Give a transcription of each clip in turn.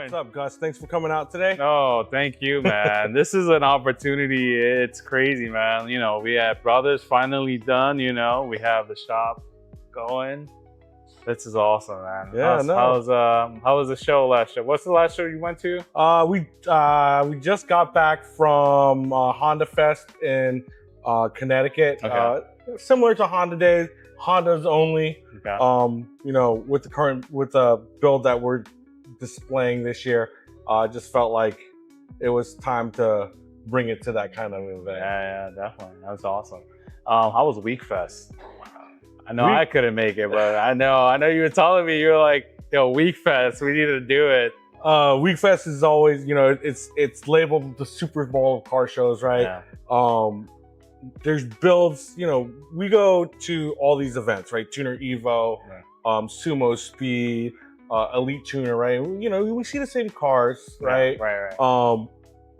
What's up, Gus? Thanks for coming out today. Oh, thank you, man. This is an opportunity. It's crazy, man. You know, we have brothers finally done. You know, we have the shop going. This is awesome, man. Yeah, how was the show last year? What's the last show you went to? We just got back from Honda Fest in Connecticut. Okay. Similar to Honda Days, Hondas only. Okay. You know, with the build that we're displaying this year, just felt like it was time to bring it to that kind of event. Yeah, definitely. That was awesome. How was Week Fest? I know I couldn't make it, but I know you were telling me, you were like, yo, Week Fest, we need to do it. Week Fest is always, you know, it's labeled the Super Bowl of car shows, right? Yeah. There's builds, you know, we go to all these events, right? Tuner Evo, Right. Sumo Speed, Elite Tuner, right? You know, we see the same cars, right? Right.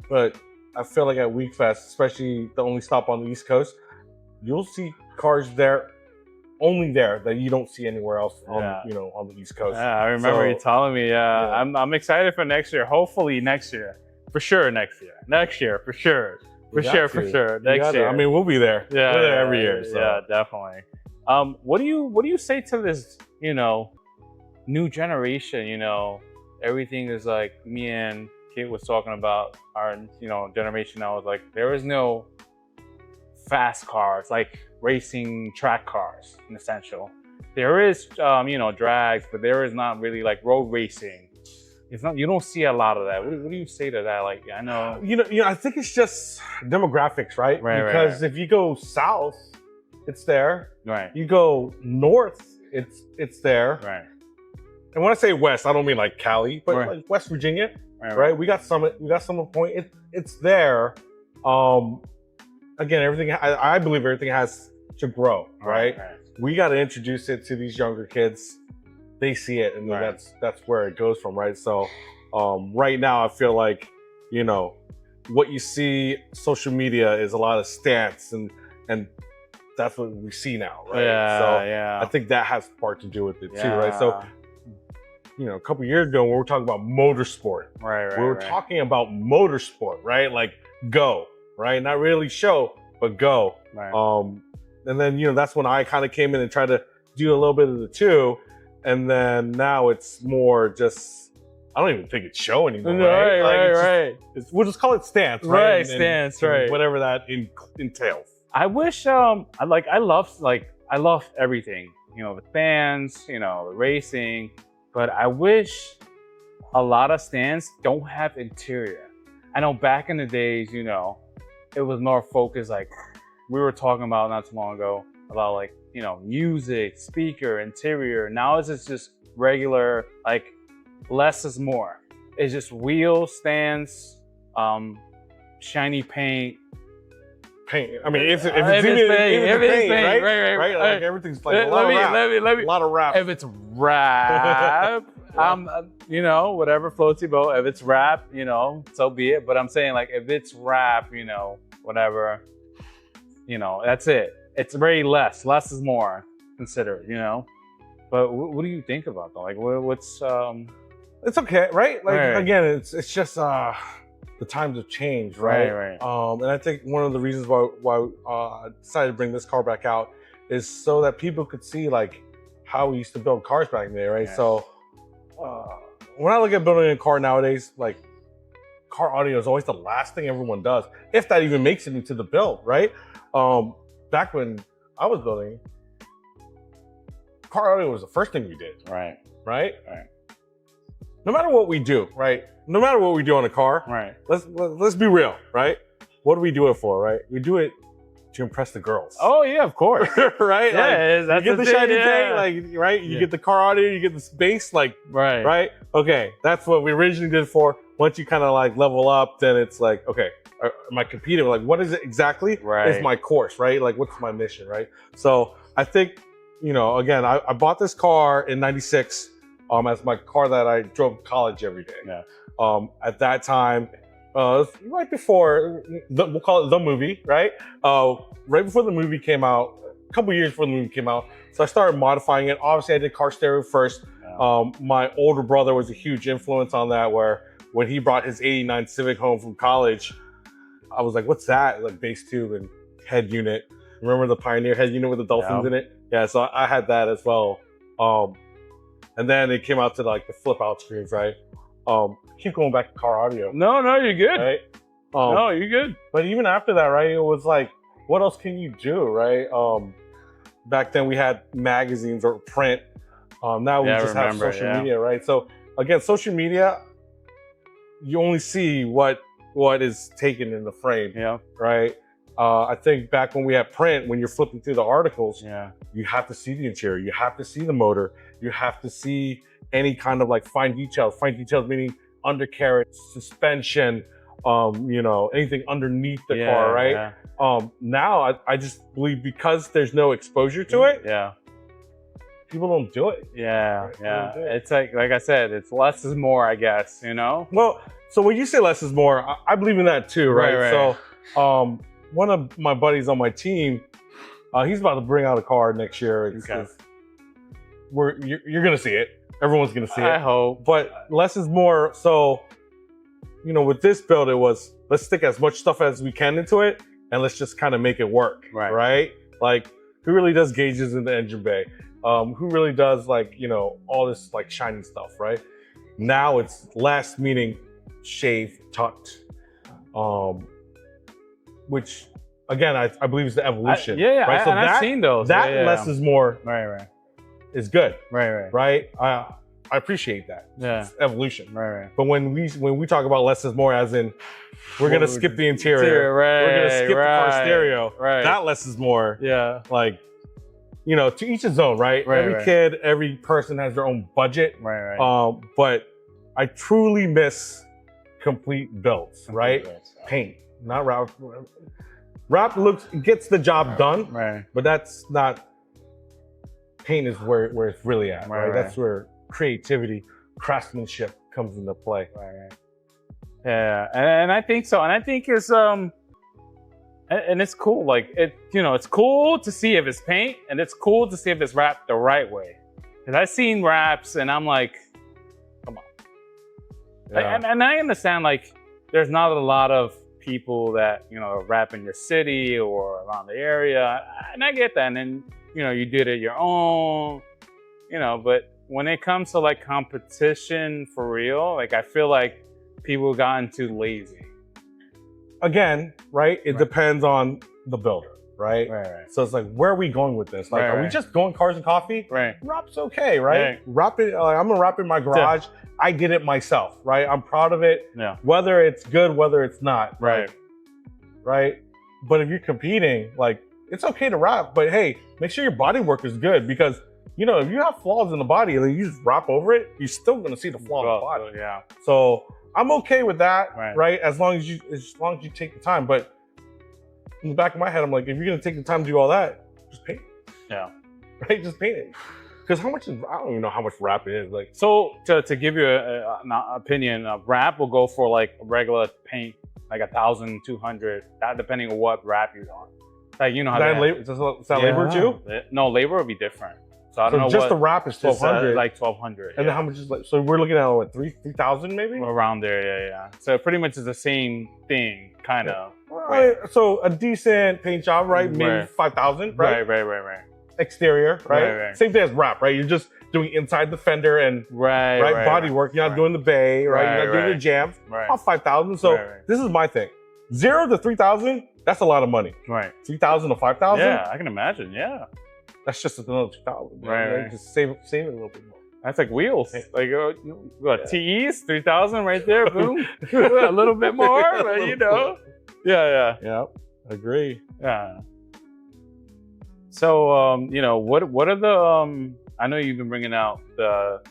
But I feel like at Week Fest, especially the only stop on the East Coast, you'll see cars there, only there, that you don't see anywhere else on, you know, on the East Coast. Yeah, I remember you telling me. Yeah. I'm excited for next year. Hopefully next year. For sure next year. Next year, for sure. For sure. Next year. I mean, we'll be there. Yeah, we're there every year. So. Yeah, definitely. What do you say to this, you know, new generation? You know, everything is like, me and Kate was talking about our, you know, generation. I was like, there is no fast cars, like racing track cars in essential. There is, you know, drags, but there is not really like road racing. It's not, you don't see a lot of that. What do you say to that? Like, I know. You know, I think it's just demographics, right? Because if you go south, it's there. Right. You go north, it's there. Right. And when I say west, I don't mean like Cali, but like West Virginia, right? We got Summit Point. It's there. Again, everything. I believe everything has to grow, right? We got to introduce it to these younger kids. They see it, and that's where it goes from, right? So, right now, I feel like, you know, what you see social media is a lot of stance, and that's what we see now, right? Yeah, so I think that has part to do with it too, right? So, you know, a couple years ago, when we were talking about motorsport, we were talking about motorsport, right? Like go, right? Not really show, but go. Right. And then, you know, that's when I kind of came in and tried to do a little bit of the two. And then now it's more just, I don't even think it's show anymore, right? We'll just call it stance, right? Stance, whatever that entails. I wish, I love everything, you know, the fans, you know, the racing, but I wish a lot of stands don't have interior. I know back in the days, you know, it was more focused, like we were talking about not too long ago, about like, you know, music, speaker, interior. Now it's just regular, like less is more. It's just wheels, stands, shiny paint. I mean, if it's paint, right? Like everything's like a lot of wrap. If it's wrap, you know, whatever floats your boat. If it's wrap, you know, so be it. But I'm saying, like, if it's wrap, you know, whatever, you know, that's it. It's very less is more considered, you know. But what do you think about that? Like, what's It's okay, right? Like again, it's just the times have changed, right? And I think one of the reasons why I decided to bring this car back out is so that people could see like how we used to build cars back in the day, right? Yeah. So when I look at building a car nowadays, like car audio is always the last thing everyone does, if that even makes it into the build, right? Back when I was building, car audio was the first thing we did. Right. No matter what we do, right? No matter what we do on a car, let's be real, right? What do we do it for, right? We do it to impress the girls. Oh yeah, of course. Right? Yeah, like, you get the shiny thing, like, right? You get the car audio, you get the space, like, right? Okay, that's what we originally did for. Once you kind of like level up, then it's like, okay, am I competing? Like, what is it exactly? Is my course, right? Like, what's my mission, right? So I think, you know, again, I bought this car in &96 as my car that I drove to college every day. At that time, right before, we'll call it the movie, right? Right before the movie came out, a couple years before the movie came out. So I started modifying it. Obviously, I did car stereo first. My older brother was a huge influence on that, where when he brought his 89 Civic home from college, I was like, what's that? Like base tube and head unit. Remember the Pioneer head unit with the dolphins in it? Yeah, so I had that as well. And then it came out to like the flip out screens, right? Keep going back to car audio. No, you're good. Right? No, you're good. But even after that, right, it was like, what else can you do, right? Back then we had magazines or print. Now we just have social media, right? So again, social media, you only see what is taken in the frame, right? I think back when we had print, when you're flipping through the articles, you have to see the interior, you have to see the motor, you have to see any kind of like fine details meaning undercarriage, suspension, anything underneath the car, right? Now I just believe because there's no exposure to it, people don't do it. It's like I said, it's less is more, I guess, Well, so when you say less is more, I believe in that too, right? So one of my buddies on my team, he's about to bring out a car next year. You're gonna see it. Everyone's gonna see it. I hope. But less is more. So, with this build, it was, let's stick as much stuff as we can into it, and let's just kind of make it work, right? Like, who really does gauges in the engine bay? Who really does all this like shiny stuff, right? Now it's less, meaning shaved, tucked, which again I believe is the evolution. Right? So I've seen those. That less is more. Right. Is good. Right. I appreciate that. Yeah. It's evolution. Right. But when we talk about less is more, as in we're gonna skip the interior, we're gonna skip the car stereo. Right. That less is more. Yeah. Like, to each his own, right? Every kid, every person has their own budget. Right. But I truly miss complete builds, right? Paint, not wrap. Wrap gets the job done, but that's not. Paint is where it's really at, right? That's where creativity, craftsmanship comes into play. Yeah, and I think so. And I think it's and it's cool. Like it's cool to see if it's paint, and it's cool to see if it's wrapped the right way. Because I've seen wraps, and I'm like, come on. And I understand like there's not a lot of people that wrap in your city or around the area, and I get that. And then you did it your own, but when it comes to like competition for real, like I feel like people have gotten too lazy. Again, right? It depends on the builder, right? So it's like, where are we going with this? Like, are we just going cars and coffee? Wrap's okay, right? Wrap it. I'm gonna wrap in my garage. I did it myself, right? I'm proud of it. Whether it's good, whether it's not, right? But if you're competing, like, it's okay to wrap, but hey, make sure your body work is good, because if you have flaws in the body and then you just wrap over it, you're still gonna see the flaw in the body. So I'm okay with that, right? As long as you take the time. But in the back of my head, I'm like, if you're gonna take the time to do all that, just paint it. Right? Just paint it. Because I don't even know how much wrap it is. Like, so to give you an opinion, wrap will go for like regular paint, like 1,200, that depending on what wrap you're on. Like, how is that labor too? No, labor would be different. So I don't know. Just the wrap is 1,200. Like 1,200. And then how much is so we're looking at what, 3,000 maybe? Around there, yeah. So pretty much is the same thing, kind of. Right. So a decent paint job, right? Maybe 5,000, right? Right. Exterior, right? Same thing as wrap, right? You're just doing inside the fender and body work. You're not doing the bay, right? You're not doing the jams. About 5,000. So this is my thing. 0 to 3,000. That's a lot of money. 3,000 to 5,000? Yeah, I can imagine, That's just another 2,000. Right. Just save it a little bit more. That's like wheels. Like, what, TEs, 3,000 right there, boom. A little bit more, but Yeah, agree. Yeah. So, what are the, I know you've been bringing out the,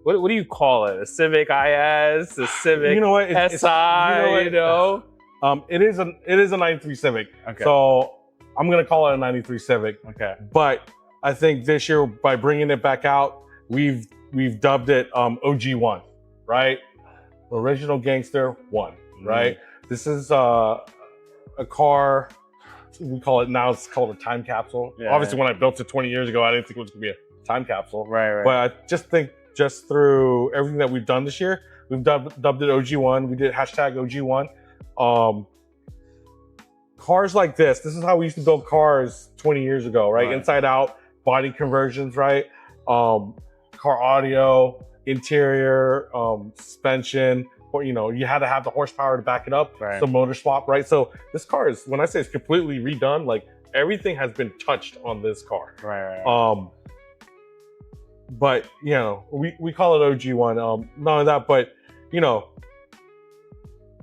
what do you call it? A Civic IS, the Civic SI, It is a 93 Civic. So I'm gonna call it a 93 Civic. But I think this year, by bringing it back out, we've dubbed it OG1, right? Original Gangster 1, right? This is a car. We call it now. It's called a time capsule. Obviously, when I built it 20 years ago, I didn't think it was gonna be a time capsule. But I just think just through everything that we've done this year. We've dubbed it OG1. We did hashtag OG1. Cars like this is how we used to build cars 20 years ago, right? Inside out, body conversions, right? Car audio, interior, suspension, or, you know, you had to have the horsepower to back it up. So motor swap, right? So this car is, when I say it's completely redone, like everything has been touched on this car. But, you know, we call it OG1. Not only that, but, you know,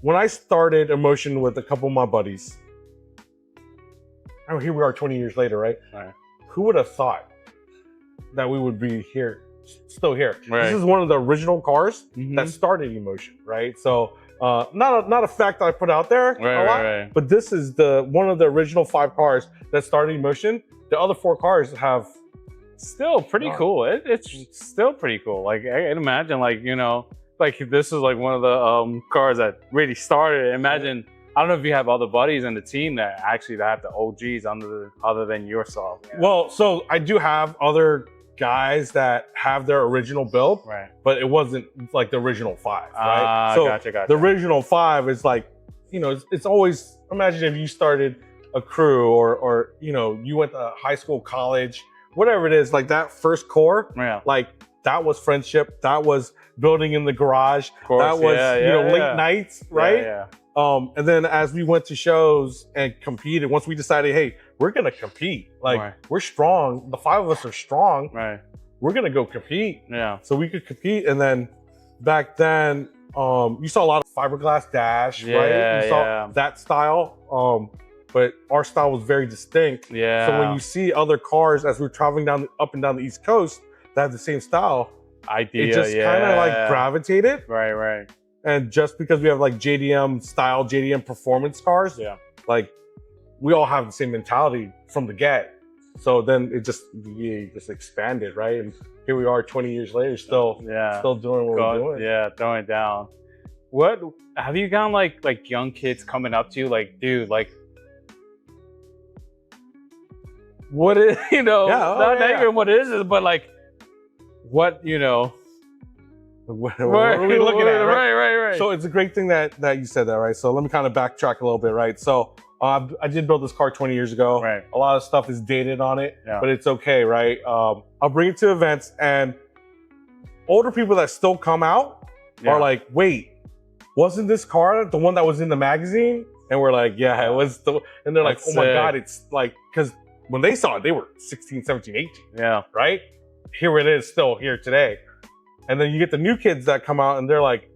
when I started Emotion with a couple of my buddies, here we are 20 years later, right? Who would have thought that we would be here, still here? This is one of the original cars that started Emotion, right? So not a fact that I put out there a lot, but this is one of the original 5 cars that started Emotion. The other 4 cars have still pretty cool. It's still pretty cool. Like I can imagine, like, you know, like this is like one of the cars that really started. Imagine. I don't know if you have other buddies in the team that actually have the OGs other than yourself. You know? Well, so I do have other guys that have their original build, but it wasn't like the original 5, right? So gotcha. The original 5 is like, you know, it's always, imagine if you started a crew or you know, you went to high school, college, whatever it is, like that first core, like that was friendship, that was building in the garage, that was, you know, late nights, right? And then as we went to shows and competed, once we decided, hey, we're gonna compete, like we're strong, the 5 of us are strong, we're gonna go compete. So we could compete. And then back then, you saw a lot of fiberglass dash, right? You saw that style, but our style was very distinct. So when you see other cars as we're traveling up and down the East Coast that have the same style, it just kind of like gravitated. And just because we have like JDM style, JDM performance cars, like we all have the same mentality from the get. So then it just expanded, right? And here we are 20 years later, still doing what we're doing. Throwing it down. What have you gotten like young kids coming up to you, like, dude, like, what is, you know, not even what it is, but like, what, you know, what are we looking at, right? So it's a great thing that you said that, right? So let me kind of backtrack a little bit, right? So I did build this car 20 years ago. A lot of stuff is dated on it, but it's okay, right? I'll bring it to events, and older people that still come out are like, wait, wasn't this car the one that was in the magazine? And we're like, yeah, it was. And they're like, oh my God, it's like, because when they saw it, they were 16, 17, 18, right? Here it is, still here today. And then you get the new kids that come out and they're like,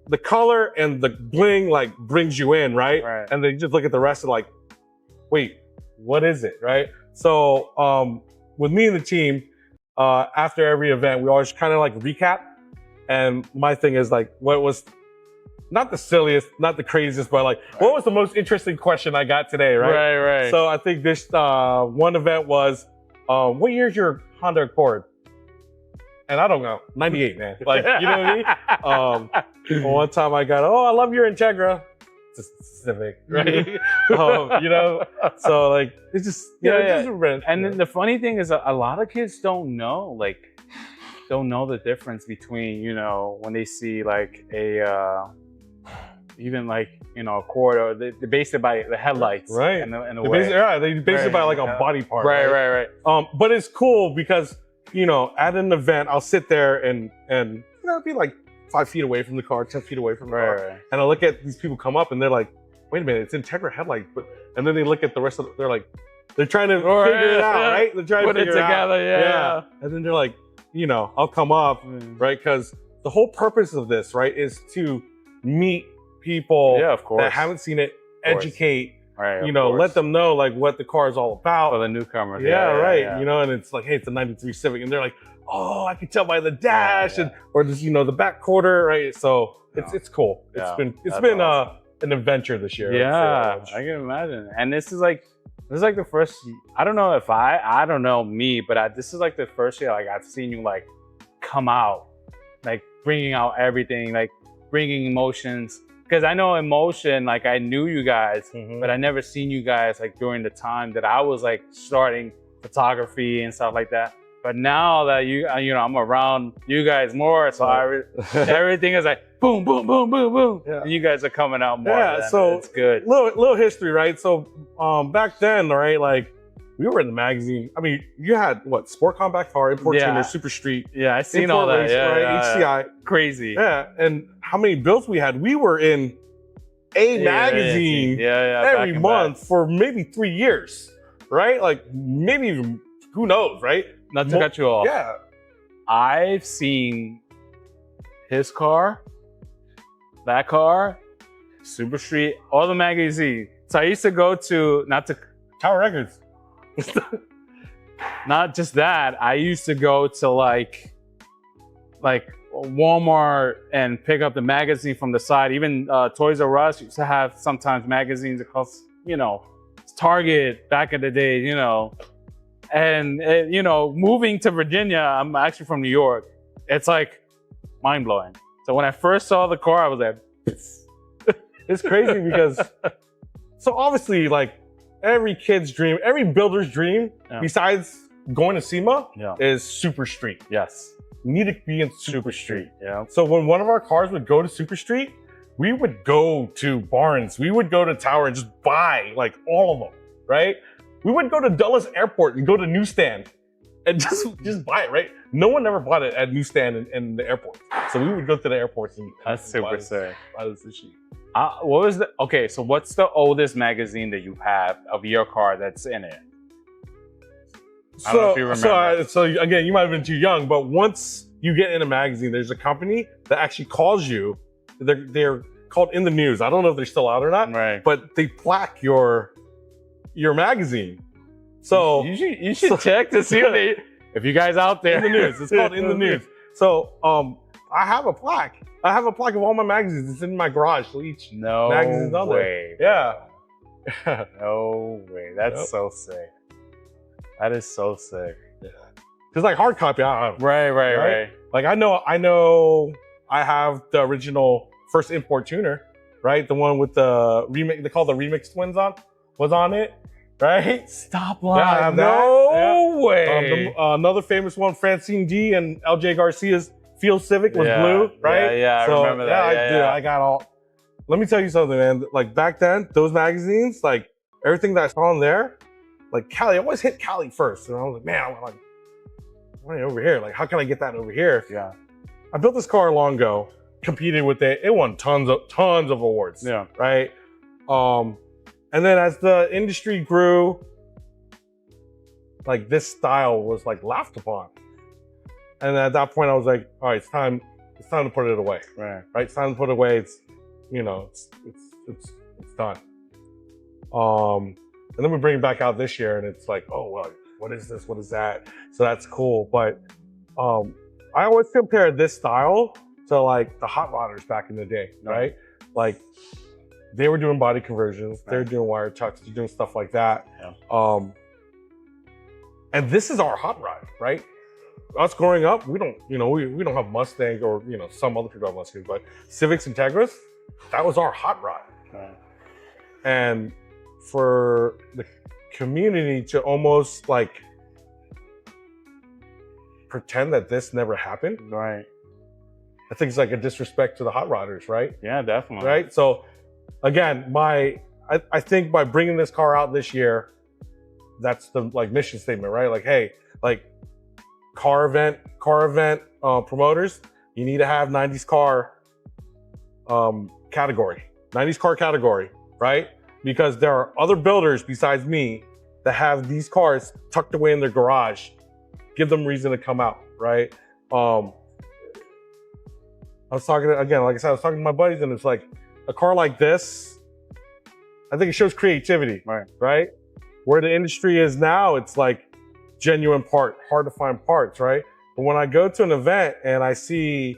the color and the bling like brings you in, right? And then you just look at the rest of like, wait, what is it, right? So with me and the team, after every event, we always kind of like recap. And my thing is like, what was not the silliest, not the craziest, but like, what was the most interesting question I got today, right? So I think this one event was, what year's your Honda Accord? And I don't know, 98, man. Like, you know what I mean? One time I got, I love your Integra. It's a Civic, right? You know? So like, it's just, And then the funny thing is a lot of kids don't know the difference between, you know, when they see like even like, you know, a Accord, or they base it by the headlights. And the way. They base it by like a body part. Right. But it's cool because, you know, at an event, I'll sit there and you know, I'll be like 5 feet away from the car, 10 feet away from the car. And I look at these people come up and they're like, wait a minute, it's Integra headlight. And then they look at the rest of they're like, they're trying to figure it out, right? They're trying to figure it together, And then they're like, you know, I'll come up, right? Because the whole purpose of this, right, is to meet people that haven't seen it, educate, you know, let them know like what the car is all about. For the newcomers. You know, and it's like, hey, it's a 93 Civic. And they're like, oh, I can tell by the dash and or just, you know, the back quarter, right? So it's cool. It's been awesome. An adventure this year. I can imagine. And this is like the first, I don't know if I don't know me, but this is like the first year like I've seen you like come out, like bringing out everything, like bringing emotions. Because I know Emotion, like I knew you guys, but I never seen you guys like during the time that I was like starting photography and stuff like that. But now that I'm around you guys more, so everything is like boom, boom, boom, boom, boom. Yeah. And you guys are coming out more. Yeah, so it's good. Little history, right? So back then, right, like we were in the magazine. I mean, you had what? Sport Compact Car, Import Tuner, Super Street. Yeah, I seen all that. Race, right? HCI. Crazy. Yeah, and how many builds we had? We were in a magazine every month for maybe 3 years, right? Like maybe even, who knows, right? Not to cut you off. Yeah. I've seen his car, that car, Super Street, all the magazines. So I used to go to, Tower Records. Not just that, I used to go to like Walmart and pick up the magazine from the side. Even Toys R Us used to have sometimes magazines across, Target back in the day, And, moving to Virginia, I'm actually from New York. It's like mind blowing. So when I first saw the car, I was like, it's crazy because, so obviously, like every kid's dream, every builder's dream, besides going to SEMA, is Super Street. Yes. You need to be in Super Street. Yeah. So when one of our cars would go to Super Street, we would go to Barnes, we would go to Tower and just buy like all of them, right? We would go to Dulles Airport and go to Newsstand and just buy it, right? No one ever bought it at Newsstand in the airport. So we would go to the airports and that's super sick. Buy the sushi. So what's the oldest magazine that you have of your car that's in it? I don't know if you remember. So again, you might have been too young, but once you get in a magazine, there's a company that actually calls you. They're called In the News. I don't know if they're still out or not, right? But they plaque your magazine. So you should check to see if you guys out there. In the News. It's called In the News. So I have a plaque. I have a plaque of all my magazines. It's in my garage. So each magazine's on way. There. Yeah. No way. That's so sick. That is so sick. Yeah. Because like hard copy, I don't have. Right. Like I know I have the original first import tuner, right? The one with the remix, they call the remix twins was on it, right? Stop lying. Yeah, I have no way. Another famous one, Francine D and LJ Garcia's Field Civic was blue, right? Yeah, so, I remember that. I got all. Let me tell you something, man. Like back then, those magazines, like everything that I saw in there, like Cali, I always hit Cali first. And I was like, man, I'm like, why over here? Like, how can I get that over here? Yeah. I built this car long ago, competed with it. It won tons of awards. Yeah. Right. And then as the industry grew, like this style was like laughed upon. And at that point I was like, all right, it's time to put it away. Right. It's time to put it away. It's done. And then we bring it back out this year and it's like, oh, well, what is this? What is that? So that's cool. But I always compare this style to like the hot rodders back in the day, right? Like they were doing body conversions, they were doing wire tucks, they're doing stuff like that. Yeah. And this is our hot rod, right? Us growing up, we don't have Mustang or some other people have Mustangs, but Civics Integras, that was our hot rod. Right. And for the community to almost like pretend that this never happened, right? I think it's like a disrespect to the hot rodders, right? Yeah, definitely. Right. So again, I think by bringing this car out this year, that's the like mission statement, right? Like, hey, like car event promoters, you need to have 90s car category, 90s car category, right? Because there are other builders besides me that have these cars tucked away in their garage. Give them reason to come out, right? I was talking again, like I said, I was talking to my buddies, and it's like a car like this, I think it shows creativity, right? Where the industry is now, it's like genuine part, hard to find parts, right? But when I go to an event and I see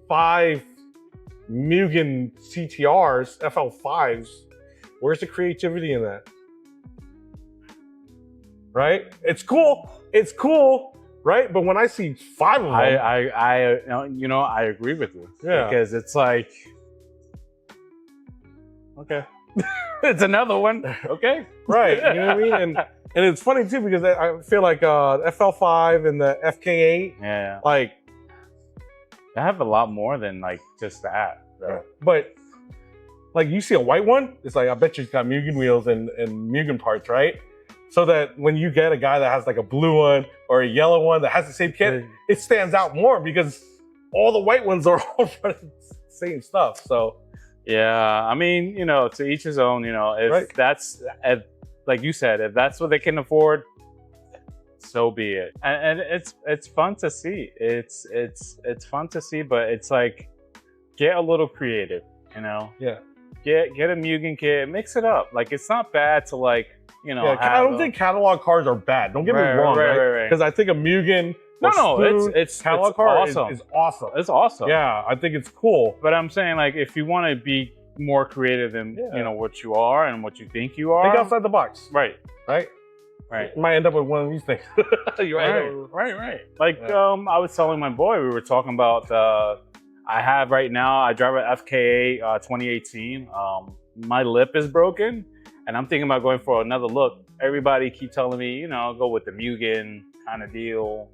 5 Mugen CTRs, FL5s, where's the creativity in that? Right? It's cool, right? But when I see 5 of them, I agree with you. Yeah. Because it's like, okay, it's another one. Okay, right? You know what I mean? And it's funny too because I feel like FL5 and the FK8, like they have a lot more than like just that. So. But like you see a white one, it's like I bet you it's got Mugen wheels and Mugen parts, right? So that when you get a guy that has like a blue one or a yellow one that has the same kit, it stands out more because all the white ones are all running the same stuff. So yeah, I mean, you know, to each his own. You know, if that's like you said, if that's what they can afford, so be it. And it's fun to see. It's fun to see, but it's like get a little creative, you know. Yeah. Get a Mugen kit, mix it up. Like it's not bad to like, you know. Yeah, I don't think catalog cars are bad. Don't get me wrong, right? Because I think a Mugen. It's catalog car awesome. Is awesome. It's awesome. Yeah, I think it's cool. But I'm saying like if you want to be more creative than you know what you are and what you think you are, think outside the box. Right. You might end up with one of these things. Right. Like I was telling my boy, we were talking about I drive an FKA 2018. My lip is broken and I'm thinking about going for another look. Everybody keep telling me, you know, go with the Mugen kind of deal.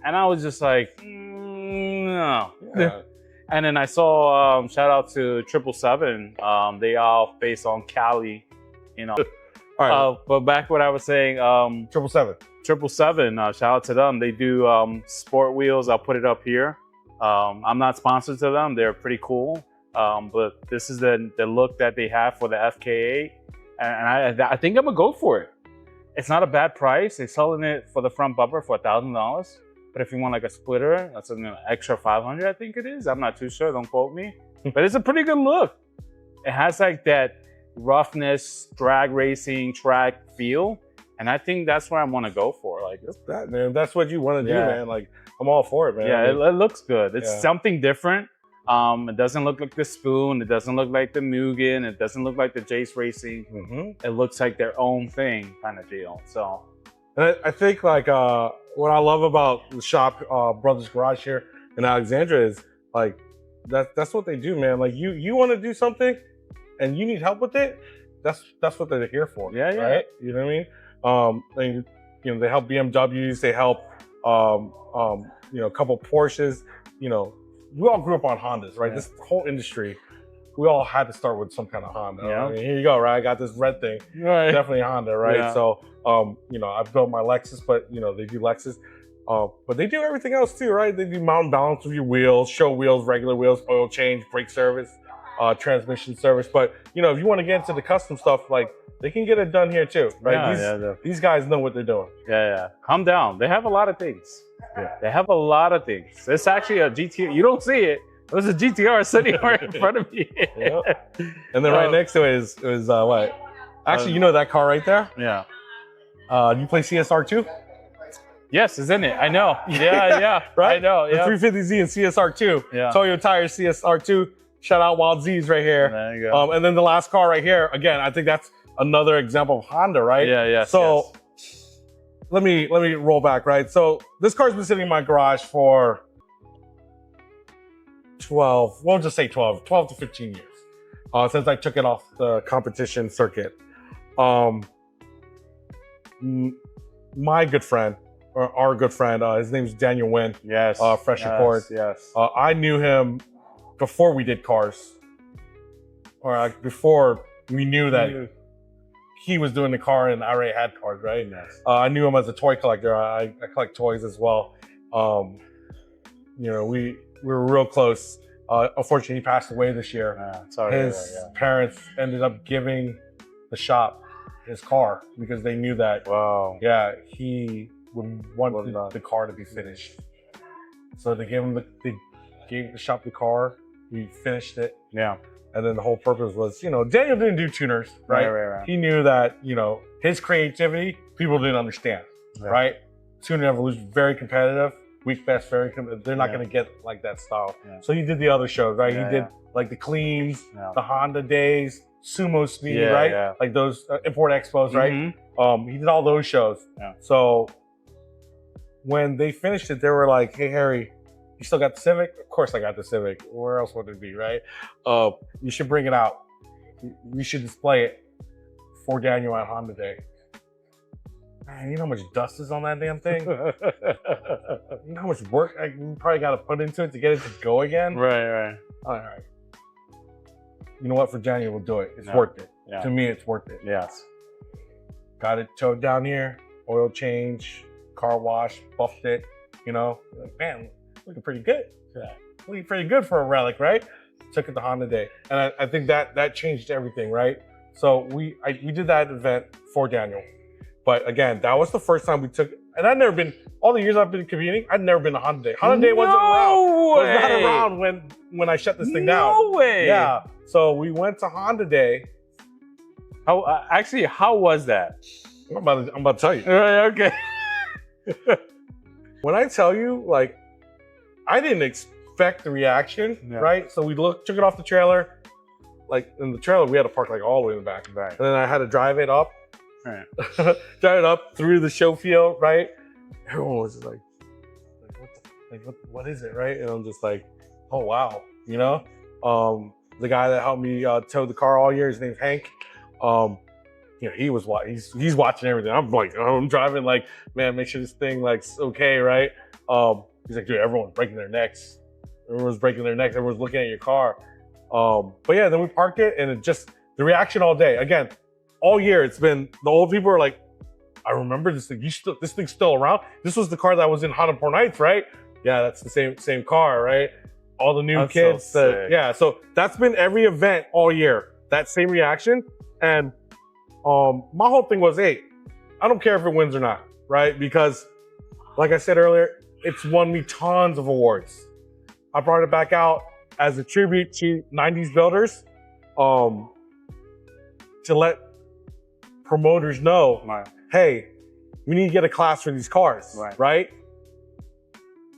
And I was just like, no. Yeah. And then I saw, shout out to 777. They all based on Cali, you know. All right. But back what I was saying, 777, shout out to them. They do sport wheels. I'll put it up here. I'm not sponsored to them. They're pretty cool. But this is the look that they have for the FK8. And I think I'm gonna go for it. It's not a bad price. They're selling it for the front bumper for $1,000. But if you want like a splitter, that's an extra $500, I think it is. I'm not too sure, don't quote me. But it's a pretty good look. It has like that roughness, drag racing, track feel. And I think that's what I want to go for. Like that, man. That's what you want to do, man. Like I'm all for it, man. Yeah, it looks good. It's something different. It doesn't look like the Spoon. It doesn't look like the Mugen. It doesn't look like the Jace Racing. It looks like their own thing kind of deal. So, and I think like what I love about the shop, Brothers Garage here in Alexandria is like that's what they do, man. Like you want to do something and you need help with it. That's what they're here for. Yeah. Right? You know what I mean? You know, they help BMWs. They help you know, a couple Porsches. You know, we all grew up on Hondas, right? This whole industry, we all had to start with some kind of Honda. Yeah. I mean, here you go, right? I got this red thing. Right. Definitely Honda, right? Yeah. So, you know, I've built my Lexus, but, you know, they do Lexus. But they do everything else too, right? They do mount and balance with your wheels, show wheels, regular wheels, oil change, brake service, transmission service. But, you know, if you want to get into the custom stuff, like, they can get it done here too, right? These guys know what they're doing. Yeah. Calm down. They have a lot of things. Yeah. They have a lot of things. It's actually a GTR. You don't see it. There's a GTR sitting right in front of me. Yep. And then right next to it is what? Actually, you know that car right there? Yeah. You play CSR2? Yes, it's in it. I know. Yeah. Right? I know. The 350Z and CSR2. Yeah. Toyo Tires CSR2. Shout out Wild Z's right here. There you go. And then the last car right here, again, I think that's another example of Honda, right? Yeah. So let me roll back, right? So this car's been sitting in my garage for 12 to 15 years, since I took it off the competition circuit. My good friend, or our good friend, his name's Daniel Wynn. Yes. Fresh Accord. Yes. I knew him before we did cars, or before we knew that he was doing the car and I already had cars, right? Yes. I knew him as a toy collector. I collect toys as well. You know, we were real close. Unfortunately, he passed away this year. His parents ended up giving the shop his car because they knew that. Wow. Yeah, he would want the car to be finished. So they gave the shop the car. We finished it. Yeah. And then the whole purpose was, you know, Daniel didn't do tuners, right? Right. He knew that, you know, his creativity, people didn't understand, right? Tuning Evolution, very competitive. Weak Fest, very competitive. They're not going to get like that style. Yeah. So he did the other shows, right? He did like the Cleans, the Honda Days, Sumo Speed, right? Yeah. Like those import expos, right? He did all those shows. Yeah. So when they finished it, they were like, hey, Harry, you still got the Civic? Of course I got the Civic. Where else would it be, right? You should bring it out. We should display it for Daniel at Honda Day. Man, you know how much dust is on that damn thing? You know how much work we probably got to put into it to get it to go again? Right. All right. You know what? For January, we'll do it. It's worth it. Yeah. To me, it's worth it. Yes. Got it towed down here, oil change, car wash, buffed it. You know, like, man, looking pretty good. Yeah. Looking pretty good for a relic, right? Took it to Honda Day, and I think that changed everything, right? So we did that event for Daniel, but again, that was the first time we took. And I'd never been, all the years I've been commuting, I'd never been to Honda Day. Honda Day wasn't around. Was not around when I shut this thing down. No way. Yeah. So we went to Honda Day. How was that? I'm about to tell you. Right, okay. When I tell you, like, I didn't expect the reaction, right? So we took it off the trailer. Like, in the trailer, we had to park like all the way in the back. Right. And then I had to drive it up. Right. Drive it up through the show field, right? Everyone was just like what is it, right? And I'm just like, oh wow, you know. The guy that helped me tow the car all year, his name's Hank. You know, he's watching everything. I'm like, I'm driving, like, man, make sure this thing like's okay, right? He's like, dude, everyone's breaking their necks. Everyone's looking at your car. But yeah, then we parked it, and it just the reaction all day. Again, all year it's been the old people are like, I remember this thing. This thing's still around. This was the car that was in Honda Port Nights, right? Yeah, that's the same car, right? All the new kids. So yeah, so that's been every event all year. That same reaction. And my whole thing was, hey, I don't care if it wins or not, right? Because like I said earlier, it's won me tons of awards. I brought it back out as a tribute to 90s builders, to let promoters know, hey, we need to get a class for these cars, right?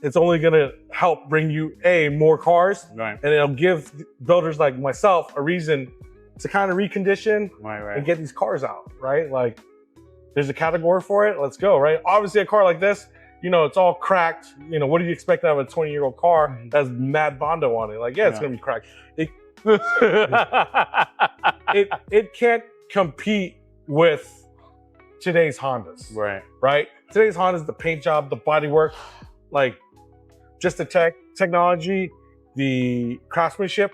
It's only gonna help bring you more cars, and it'll give builders like myself a reason to kind of recondition and get these cars out, right? Like, there's a category for it, let's go, right? Obviously a car like this, you know, it's all cracked. You know, what do you expect out of a 20-year-old car that has mad Bondo on it? Like, yeah, it's gonna be cracked. It can't compete with today's Hondas, right? Today's Hondas, the paint job, the body work, like, just the technology, the craftsmanship,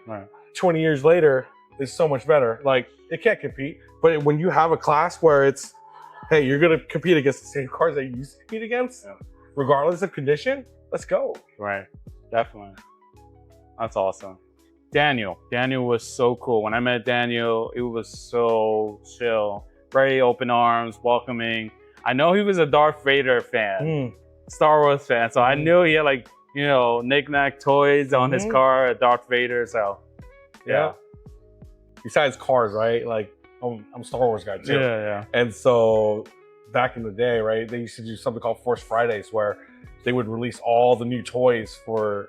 20 years later is so much better. Like, it can't compete. But when you have a class where it's, hey, you're gonna compete against the same cars that you used to compete against, regardless of condition, let's go. Right, definitely. That's awesome. Daniel was so cool. When I met Daniel, it was so chill, very open arms, welcoming. I know he was a Darth Vader fan, Star Wars fan, so I knew he had, like, you know, knick-knack toys on his car, Darth Vader, so yeah. Besides cars, right? Like, I'm a Star Wars guy too. Yeah. And so back in the day, right, they used to do something called Force Fridays where they would release all the new toys for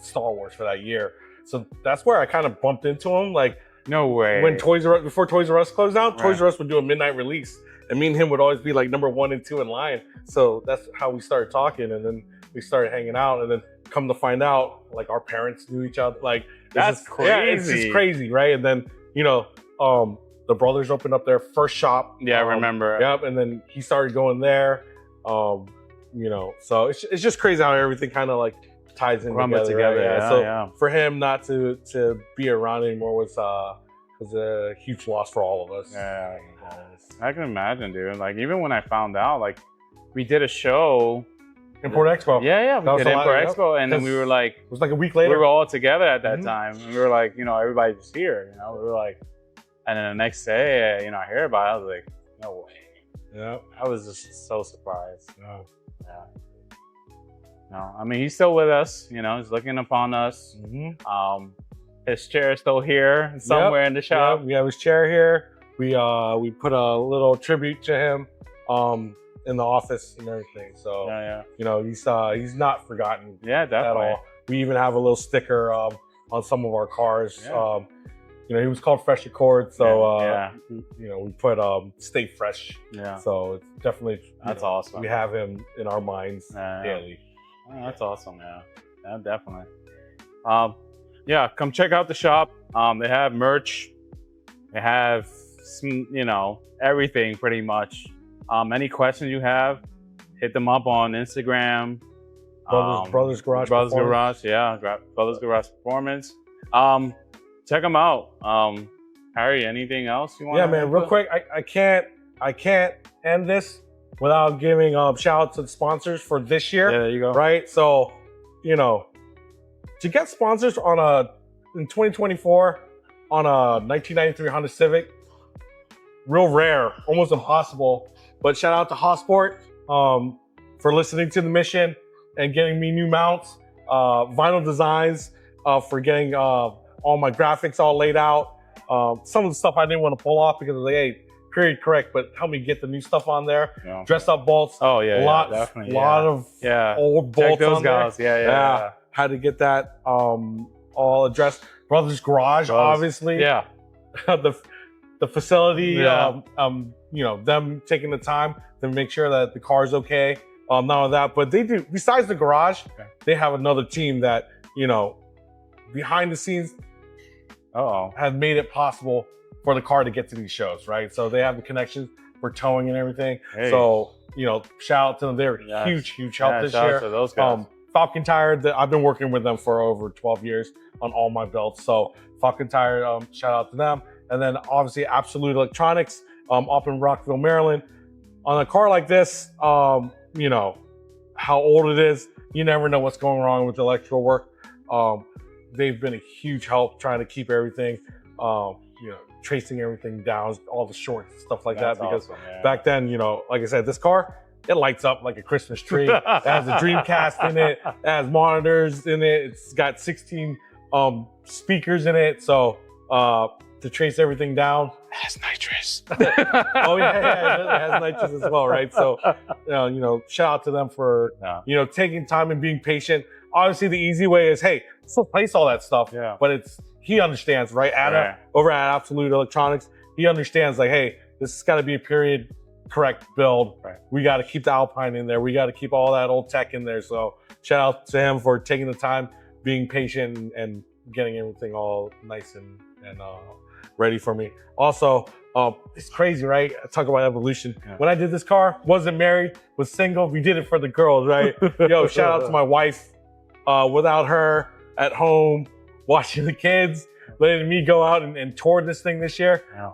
Star Wars for that year. So that's where I kind of bumped into him. Like, no way. When before Toys R Us closed down, Toys R Us would do a midnight release, and me and him would always be like number 1 and 2 in line. So that's how we started talking, and then we started hanging out, and then come to find out, like, our parents knew each other. Like, that's crazy. Yeah, it's just crazy, right? And then, you know, the brothers opened up their first shop. Yeah, I remember. Yep, and then he started going there. You know, so it's just crazy how everything kind of like ties in together. Right? Yeah, so for him not to be around anymore was a huge loss for all of us. Yeah, I can imagine, dude. Like, even when I found out, like, we did a show. Import Expo. Yeah, we did Import Expo, and then we were like, it was like a week later. We were all together at that time, and we were like, you know, everybody's just here, you know. We were like, and then the next day, you know, I hear about it, I was like, no way. Yeah, I was just so surprised. Yeah. No, I mean, he's still with us, you know, he's looking upon us. His chair is still here somewhere in the shop. Yep. We have his chair here. We put a little tribute to him in the office and everything. So you know, he's not forgotten. Yeah, definitely. At all. We even have a little sticker on some of our cars. You know, he was called Fresh Accord, so you know, we put Stay Fresh. Yeah. So it's definitely that's awesome. We have him in our minds daily. Oh, that's awesome. Yeah, definitely. Yeah, come check out the shop. They have merch. They have, you know, everything pretty much. Any questions you have, hit them up on Instagram. Brothers Garage Brothers Performance. Garage, yeah, Brothers Garage Performance. Check them out. Harry, anything else you want? Yeah, man. Real quick, I can't end this without giving shout out to the sponsors for this year. Yeah, there you go. Right, so to get sponsors in 2024 on a 1993 Honda Civic, real rare, almost impossible. But shout out to Hossport for listening to the mission and getting me new mounts, vinyl designs, for getting all my graphics all laid out. Some of the stuff I didn't want to pull off because like, hey, period correct, but help me get the new stuff on there. Yeah. Dress up bolts. Oh yeah, definitely. Lot of old bolts. Check those on guys. There. Yeah. Had to get that all addressed. Brothers Garage, obviously. Yeah. the facility. Them taking the time to make sure that the car's okay. Not only that, but they do. Besides the garage, they have another team that behind the scenes. Have made it possible for the car to get to these shows, right? So they have the connections for towing and everything. Hey. So, shout out to them. They're huge help this year. To those guys. Falcon Tire, I've been working with them for over 12 years on all my belts. So Falcon Tire, shout out to them. And then obviously Absolute Electronics up in Rockville, Maryland. On a car like this, how old it is, you never know what's going wrong with the electrical work. They've been a huge help trying to keep everything, tracing everything down, all the shorts, stuff like that. Because back then, like I said, this car, it lights up like a Christmas tree. It has a Dreamcast in it. It has monitors in it. It's got 16 speakers in it. So to trace everything down, it has nitrous. Oh yeah, it has nitrous as well, right? So shout out to them for taking time and being patient. Obviously, the easy way is, hey, let's replace all that stuff. Yeah. But he understands, right? Over at Absolute Electronics, he understands, like, hey, this has got to be a period correct build. Right. We got to keep the Alpine in there. We got to keep all that old tech in there. So shout out to him for taking the time, being patient, and getting everything all nice and ready for me. Also, it's crazy, right? I talk about evolution. Yeah. When I did this car, wasn't married, was single. We did it for the girls, right? Yo, shout out to my wife. Without her at home, watching the kids, letting me go out and tour this thing this year. Yeah.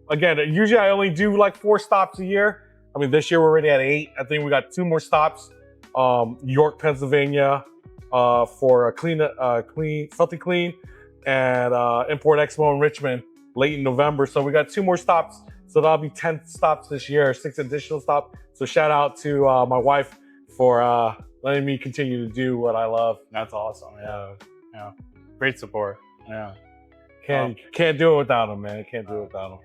Again, usually I only do like 4 stops a year. I mean, this year we're already at 8. I think we got 2 more stops. York, Pennsylvania, for a Filthy Clean, and Import Expo in Richmond late in November. So we got 2 more stops. So that'll be 10 stops this year, 6 additional stops. So shout out to my wife for letting me continue to do what I love. That's awesome. Yeah. Great support. Yeah. Can't do it without him, man. Can't do it without him.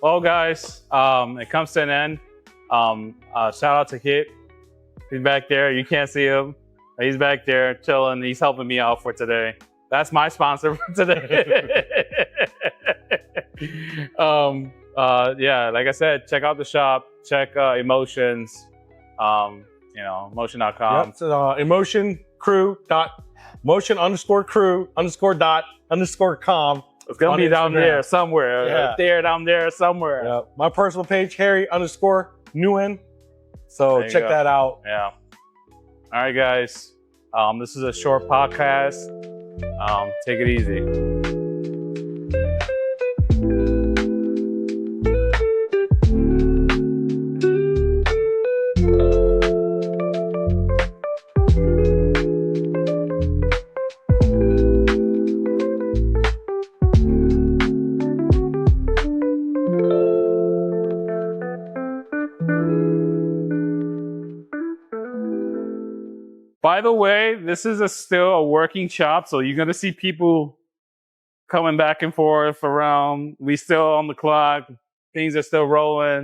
Well, guys, it comes to an end. Shout out to Kiet. He's back there. You can't see him. He's back there chilling. He's helping me out for today. That's my sponsor for today. Like I said, check out the shop. Check Emotions. Emotion.com. Yep, so, motion_crew_com. It's gonna be down there somewhere. Yeah. Right there, down there somewhere. Yeah. My personal page, Harry_Newin. So check that out. Yeah. All right, guys. This is a short podcast. Take it easy. By the way, this is still a working shop, so you're going to see people coming back and forth around. We still on the clock. Things are still rolling.